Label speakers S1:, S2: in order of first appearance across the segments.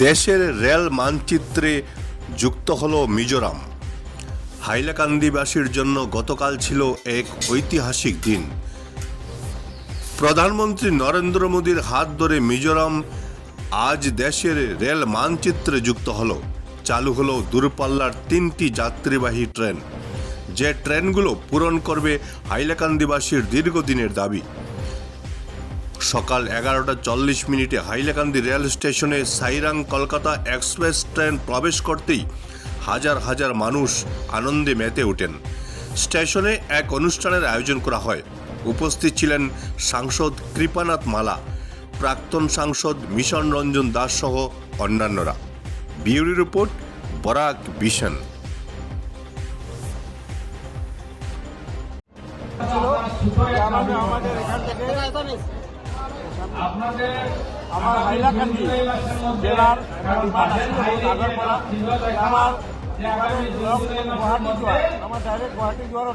S1: দেশের রেল মানচিত্রে যুক্ত হলো মিজোরাম। হাইলাকান্দিবাসীর জন্য গতকাল ছিল এক ঐতিহাসিক দিন। প্রধানমন্ত্রী নরেন্দ্র মোদীর হাত ধরে মিজোরাম আজ দেশের রেল মানচিত্রে যুক্ত হলো। চালু হলো দূরপাল্লার 3টি যাত্রীবাহী ট্রেন, যে ট্রেনগুলো পূরণ করবে হাইলাকান্দিবাসীর দীর্ঘদিনের দাবি। সকাল 11:40 হাইলাকান্দি রেল স্টেশনে সাইরাং কলকাতা এক্সপ্রেস ট্রেন প্রবেশ করতেই হাজার হাজার মানুষ আনন্দে মেতে ওঠেন। স্টেশনে এক অনুষ্ঠানের আয়োজন করা হয়। উপস্থিত ছিলেন সাংসদ কৃপানাথ মালা, প্রাক্তন সাংসদ মিশন রঞ্জন দাস সহ অন্যান্যরা। Bureau report, Barak vision.
S2: আমাদের এখান থেকে আমার হাইলাকান্দি জেলার আগরপাড়া আমার গুয়াহাটি যাওয়ার আমার ডাইরেক্ট গুয়াহাটি যাওয়ার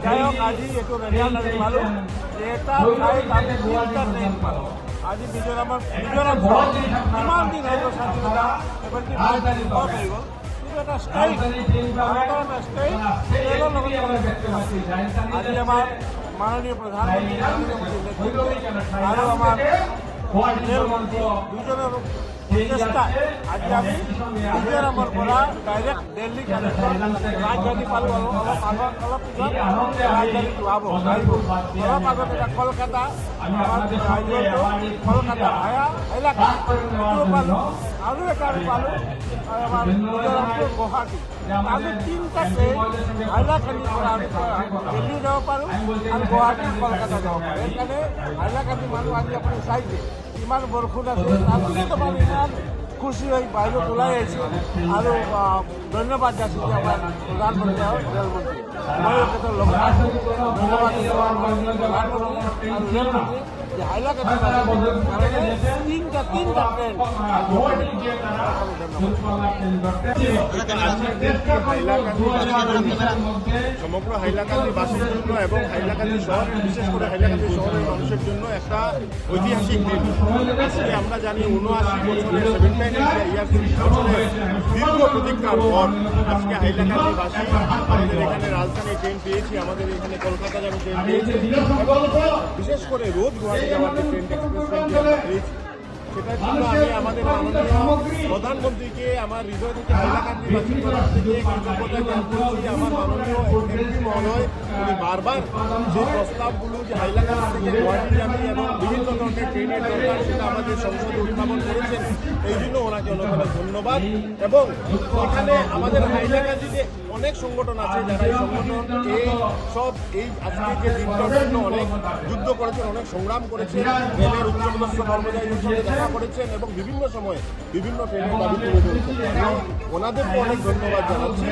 S2: যাই হোক আজি এইটো ৰেডিঅ' পালোঁ যে এটা আজি মিজোরামৰ কিমান দিন হয়তো স্বাধীনতা পাৰিব, কিন্তু এটা আজি আমাৰ মাননীয় প্ৰধানমন্ত্ৰী আৰু আমাৰ ৰেলমন্ত্ৰী দুজনৰ চেষ্টাত আজি আমি মিজোরামৰ পৰা ডাইৰেক্ট দিল্লী ৰাজধানী পালোঁ। অলপ পিছত ৰাজধানীটো আহিব। অলপ আগত এটা কলকাতা কলকাতা ভায়া হাইলাকান্দি পালোঁ, আৰু এটা আমি পালোঁ আমাৰ মিজোরামটো গুৱাহাটী। আমি 3টা ট্ৰেইন হাইলাকান্দিৰ পৰা আমি দিল্লী যাব পাৰোঁ আৰু গুৱাহাটী কলকাতা যাব পাৰোঁ। সেইকাৰণে হাইলাকান্দি মানুহ আজি আপুনি চাইছে ইমান বৰষুণ আছে, তাৰপিছতো মানে ইমান খুশি হৈ বাহিৰত ওলাই আহিছে আৰু ধন্যবাদ যাচিছোঁ আমাৰ প্ৰধানমন্ত্ৰী আৰু ৰেলমন্ত্ৰী। মই তেখেতৰ লগত ধন্যবাদ দিছোঁ প্ৰধানমন্ত্ৰী আৰু ৰেলমন্ত্ৰী যে হাইলাকান্দি তিনটা ট্রেন
S3: সমগ্র হাইলাকান্দিবাসীর জন্য এবং হাইলাকান্দি শহর, বিশেষ করে হাইলাকান্দি শহরের মানুষের জন্য একটা ঐতিহাসিক দিন। আজকে আমরা জানি 79 বছরের 79 ইয়ার্স বছরের দীর্ঘ প্রতীক্ষার পর আজকে হাইলাকান্দিবাসী আমাদের এখানে রাজধানী ট্রেন পেয়েছি, আমাদের এখানে কলকাতা যাবে ট্রেন পেয়েছি এবং বিশেষ করে রোজ গুয়াহাটি যাওয়ার যে ট্রেন এক্সপ্রেস ট্রেন পেয়েছি, সেটার জন্য আমি আমাদের মাননীয় প্রধানমন্ত্রীকে আমার হৃদয় থেকে হাইলাকান্দিবাসীর তরফ থেকে কৃতজ্ঞতা জ্ঞাপন করছি। আমার মাননীয় এমপি মহোদয় উনি বারবার যে প্রস্তাবগুলো যে হাইলাকান্দি থেকে গুয়াহাটি যাবে এবং বিভিন্ন ধরনের ট্রেনের দরকার সেটা আমাদের সংসদে উত্থাপন করেছেন, এই জন্য ওনাকে অনেক অনেক ধন্যবাদ। এবং এখানে আমাদের হাইলাকান্দিতে অনেক সংগঠন আছে যারা এই সংগঠন এই আজকে যে দিনটার জন্য অনেক যুদ্ধ করেছেন, অনেক সংগ্রাম করেছেন, রেলের উচ্চপদস্থ কর্মচারীদের সঙ্গে দেখা করেছেন এবং বিভিন্ন সময়ে বিভিন্ন ট্রেনের দাবি তুলে ধরেছেন। ওনাদেরকে অনেক ধন্যবাদ জানাচ্ছি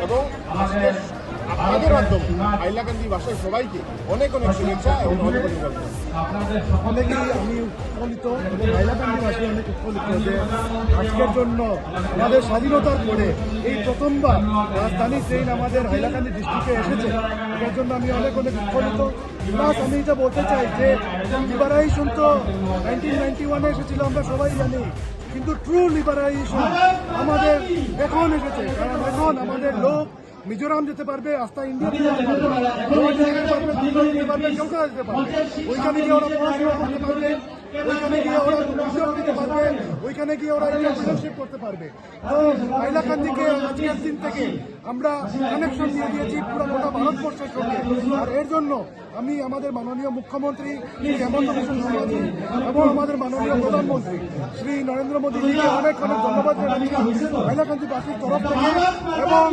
S3: এবং আজকে আপনাদের মাধ্যমে হাইলাকান্দি ভাষায় সবাইকে অনেক অনেক শুভেচ্ছা এবং অনেক অনেক ধন্যবাদ।
S2: অনেকেই আমি উৎফুল্লিত এবং হাইলাকান্দিবাসী অনেক উৎফুল্লিত যে আজকের জন্য আমাদের স্বাধীনতার পরে এই প্রথমবার রাজধানী ট্রেন আমাদের হাইলাকান্দি ডিস্ট্রিক্টে এসেছে। এটার জন্য আমি অনেক অনেক উৎফুল্লিত। প্লাস আমি এটা বলতে চাই যে লিবারাইজেশন তো 1991 এসেছিল, আমরা সবাই জানি, কিন্তু ট্রু লিবারাইজেশন আমাদের এখন এসেছে। কারণ এখন আমাদের লোক মিজোরাম যেতে পারবে, আস্থা ইন্ডিয়া যেতে পারবে, যেতে পারবে, কলকাতা যেতে পারবে, ওইখানে গিয়ে ওরা পড়াশোনা করতে পারবে, ওইখানে গিয়ে ওরা উদ্যোগ দিতে পারবে, ওইখানে গিয়ে ওরা এন্টারপ্রেনারশিপ করতে পারবে। তো হাইলাকান্দিকে আজকের দিন থেকে আমরা কানেকশন দিয়ে দিয়েছি পুরো গোটা ভারতবর্ষের সঙ্গে। আর এর জন্য আমি আমাদের মাননীয় মুখ্যমন্ত্রী শ্রী হেমন্ত বিশ্ব শর্মাজি এবং আমাদের মাননীয় প্রধানমন্ত্রী শ্রী নরেন্দ্র মোদীজিকে অনেক অনেক ধন্যবাদ জানাচ্ছি হাইলাকান্দিবাসীর তরফ থেকে। এবং